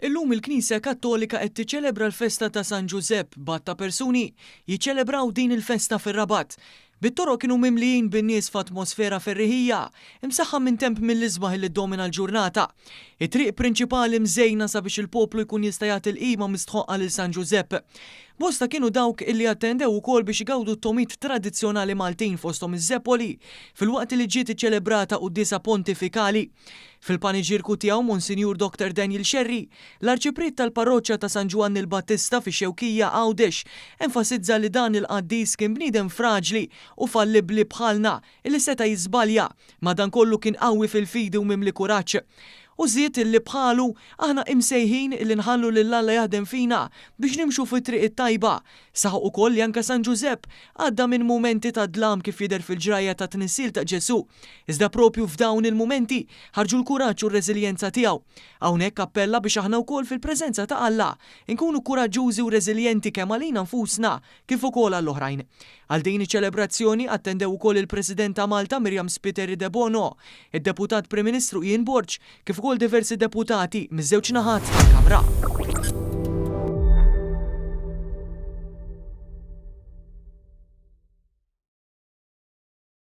Illum il-Knisja Kattolika qed tiċċelebra l-festa ta' San Giuseppe batta persuni jiċċelebraw din il-festa fir-Rabat. Bit-toroq kienu mimlijin bin-nies f'atmosfera ferriħija, imsaħħa minn temp mill-isbaħ li domina l-ġurnata. It-triq prinċipali mżejna sabiex il-poplu jkun jista' jagħti l-qima mistħoqqa lil San Giuseppe. Bosta kienu dawk illi attendew ukoll biex igawdu t-tomit tradizzjonali Maltin fosthom iż-Zeppoli filwaqt li ġiet iċċelebrata qudiesa pontifikali. Fil-paniġirku tiegħu Monsinjur Dr. Daniel Xerri, l-arċipret tal-parroċċja ta' San Ġwan il-Battista fix-Xewkija Għawdex, enfasizza li dan il-qaddis kien bniedem fraġli u fallibbli bħalna illi seta' jiżbalja, madankollu kien qawwi fil-fidi u mimli kuraġġ. U żied illi bħalu aħna imsejħin illi nħallu lill-Alla jaħdem fina biex nimxu fit-triq it-tajba. Saħaq ukoll li anke San Giuseppe għadda minn mumenti ta' dlam kif jidher fil-ġrajja ta' tnissil ta' Ġesu. Iżda propju f'dawn il-mumenti ħarġu l-kuraġġ u r-reżiljenza tiegħu. Hawnhekk appella biex aħna wkoll fil-preżenza ta' Alla nkunu kuraġġużi u reżiljenti kemm għalina nfusna kif ukoll għall-oħrajn. Għal din iċ-ċelebrazzjoni attendew ukoll il-President ta' Malta Miriam Spiteri de Bono, id-Deputat Prim Ministru Ian Borg, kif ukoll diversi deputati miż-żewġ naħat tal-Kamra.